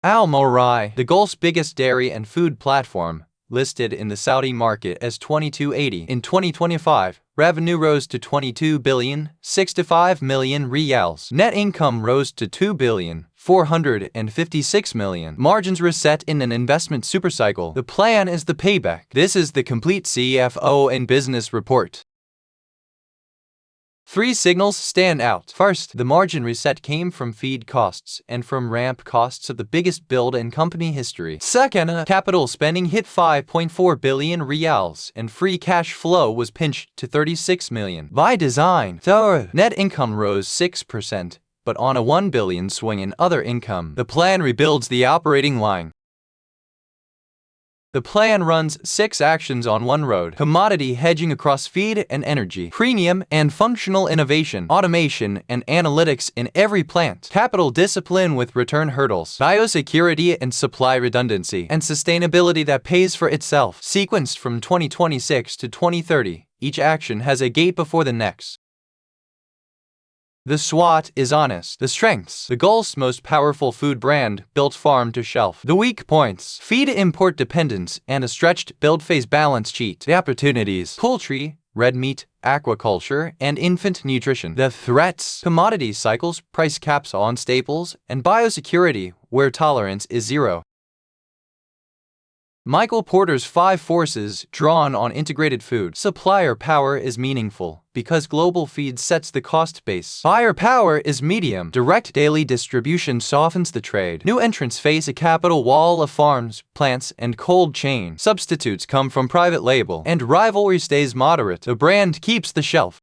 Almarai, the Gulf's biggest dairy and food platform, listed in the Saudi market as 2280 in 2025. Revenue rose to 22,065 million riyals. Net income rose to 2,456 million. Margins reset in an investment supercycle. The plan is the payback. This is the complete CFO and business report. Three signals stand out. First, the margin reset came from feed costs and from ramp costs of the biggest build in company history. Second, capital spending hit 5.4 billion riyals and free cash flow was pinched to 36 million. By design. Third, net income rose 6%, but on a 1 billion swing in other income. The plan rebuilds the operating line. The plan runs 6 actions on one road: commodity hedging across feed and energy, premium and functional innovation, automation and analytics in every plant, capital discipline with return hurdles, biosecurity and supply redundancy, and sustainability that pays for itself. Sequenced from 2026 to 2030, each action has a gate before the next. The SWOT is honest. The strengths: the Gulf's most powerful food brand, built farm to shelf. The weak points: feed import dependence and a stretched build phase balance sheet. The opportunities: poultry, red meat, aquaculture, and infant nutrition. The threats: commodity cycles, price caps on staples, and biosecurity, where tolerance is zero. Michael Porter's 5 forces drawn on integrated food. Supplier power is meaningful because global feed sets the cost base. Buyer power is medium. Direct daily distribution softens the trade. New entrants face a capital wall of farms, plants, and cold chain. Substitutes come from private label, and rivalry stays moderate. The brand keeps the shelf.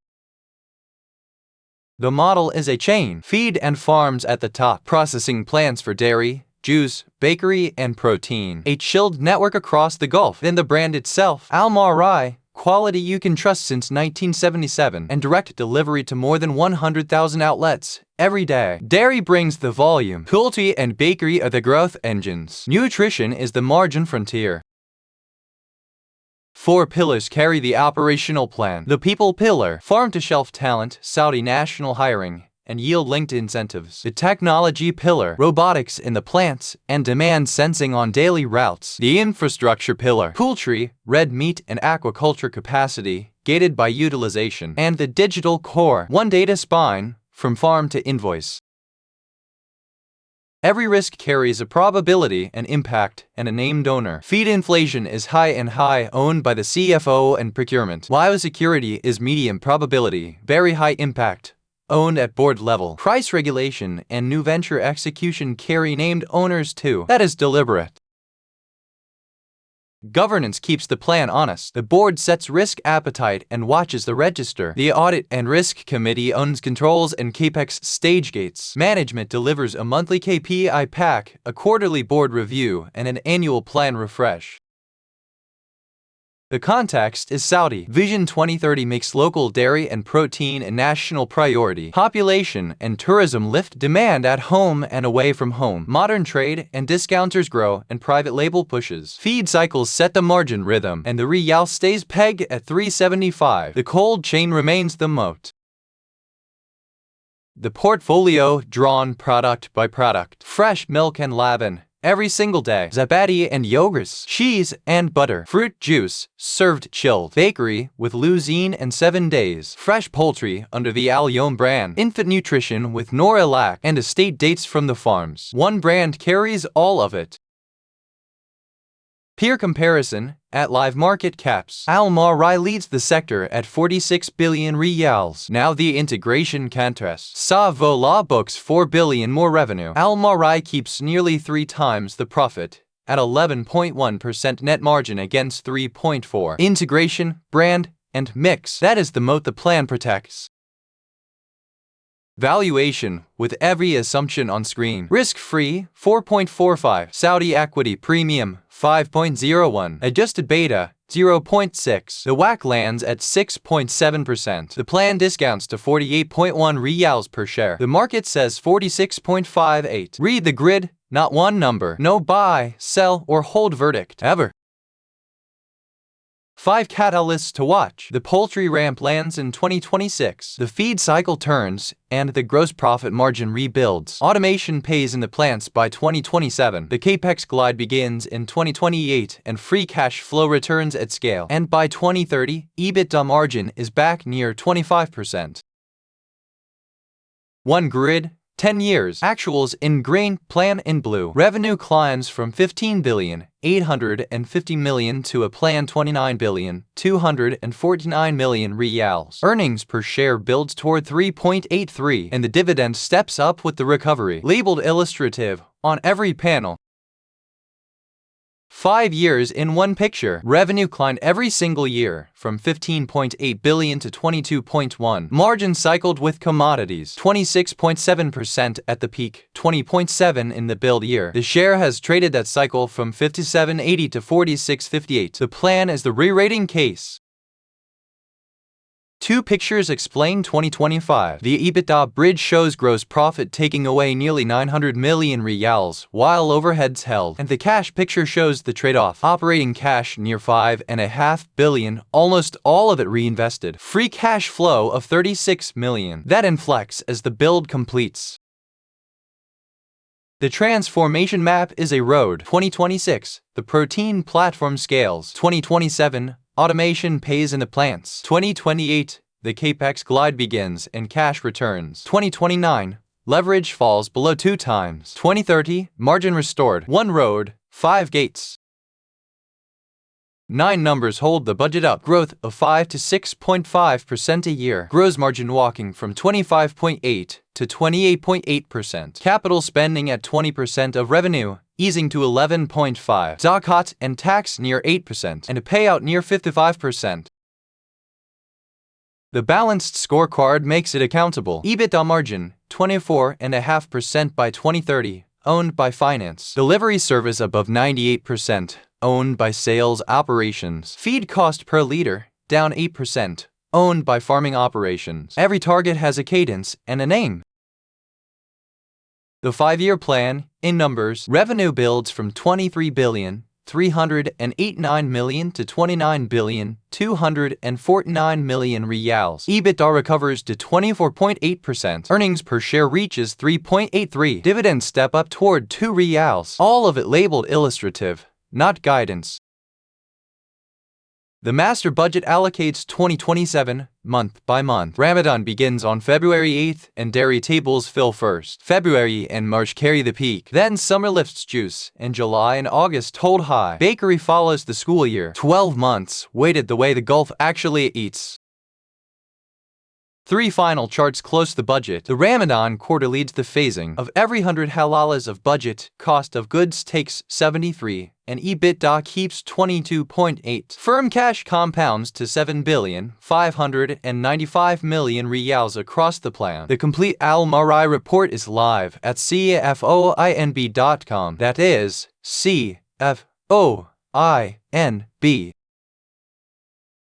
The model is a chain. Feed and farms at the top. Processing plants for dairy, juice, bakery, and protein. A chilled network across the Gulf. Then the brand itself. Almarai, quality you can trust since 1977, and direct delivery to more than 100,000 outlets every day. Dairy brings the volume. Poultry and bakery are the growth engines. Nutrition is the margin frontier. 4 pillars carry the operational plan. The people pillar: farm-to-shelf talent, Saudi national hiring, and yield-linked incentives. The technology pillar: robotics in the plants and demand sensing on daily routes. The infrastructure pillar: poultry, red meat, and aquaculture capacity, gated by utilization. And the digital core: one data spine, from farm to invoice. Every risk carries a probability, an impact, and a named owner. Feed inflation is high and high, owned by the CFO and procurement. Biosecurity is medium probability, very high impact, owned at board level. Price regulation and new venture execution carry named owners too. That is deliberate. Governance keeps the plan honest. The board sets risk appetite and watches the register. The audit and risk committee owns controls and capex stage gates. Management delivers a monthly KPI pack, a quarterly board review, and an annual plan refresh. The context is Saudi. Vision 2030 makes local dairy and protein a national priority. Population and tourism lift demand at home and away from home. Modern trade and discounters grow, and private label pushes. Feed cycles set the margin rhythm, and the riyal stays pegged at 375. The cold chain remains the moat. The portfolio drawn product by product. Fresh milk and laban every single day. Zabadi and yogurts, cheese and butter, fruit juice, served chilled. Bakery with luzine and 7 days. Fresh poultry under the Al Yom brand. Infant nutrition with Norilac and estate dates from the farms. One brand carries all of it. Peer comparison: at live market caps, Almarai leads the sector at 46 billion riyals. Now the integration contrasts. Savola books 4 billion more revenue. Almarai keeps nearly 3 times the profit, at 11.1% net margin against 3.4%. Integration, brand, and mix. That is the moat the plan protects. Valuation, with every assumption on screen. Risk-free, 4.45. Saudi equity premium, 5.01. Adjusted beta, 0.6. The WACC lands at 6.7%. The plan discounts to 48.1 riyals per share. The market says 46.58. Read the grid, not one number. No buy, sell, or hold verdict, ever. 5 catalysts to watch. The poultry ramp lands in 2026. The feed cycle turns, and the gross profit margin rebuilds. Automation pays in the plants by 2027. The capex glide begins in 2028, and free cash flow returns at scale. And by 2030, EBITDA margin is back near 25%. One grid. 10 years. Actuals in green, plan in blue. Revenue climbs from 15,850 million to a planned 29,249 million reals. Earnings per share builds toward 3.83, and the dividend steps up with the recovery. Labeled illustrative on every panel. 5 years in one picture. Revenue climbed every single year, from 15.8 billion to 22.1. Margin cycled with commodities, 26.7% at the peak, 20.7 in the build year. The share has traded that cycle from 57.80 to 46.58. The plan is the re-rating case. 2 pictures explain 2025. The EBITDA bridge shows gross profit taking away nearly 900 million reals, while overheads held. And the cash picture shows the trade-off. Operating cash near 5.5 billion, almost all of it reinvested. Free cash flow of 36 million. That inflects as the build completes. The transformation map is a road. 2026. The protein platform scales. 2027. Automation pays in the plants. 2028, the capex glide begins and cash returns. 2029, leverage falls below 2 times. 2030, margin restored. 1 road, 5 gates. 9 numbers hold the budget up. Growth of 5 to 6.5% a year. Gross margin walking from 25.8 to 28.8%. Capital spending at 20% of revenue, easing to 11.5%. Zakat and tax near 8% and a payout near 55%. The balanced scorecard makes it accountable. EBITDA margin, 24.5% by 2030, owned by finance. Delivery service above 98%. Owned by sales operations. Feed cost per liter, down 8%, owned by farming operations. Every target has a cadence and a name. The 5-year plan, in numbers, revenue builds from 23,389 million to 29,249 million reals. EBITDA recovers to 24.8%. Earnings per share reaches 3.83. Dividends step up toward 2 reals. All of it labeled illustrative, not guidance. The master budget allocates 2027, month by month. Ramadan begins on February 8th, and dairy tables fill first. February and March carry the peak. Then summer lifts juice, and July and August hold high. Bakery follows the school year. 12 months, weighted the way the Gulf actually eats. 3 final charts close the budget. The Ramadan quarter leads the phasing. Of every 100 halalas of budget, cost of goods takes 73, and EBITDA keeps 22.8. Firm cash compounds to 7,595 million reals across the plan. The complete Almarai report is live at cfoinb.com. That is, cfoinb.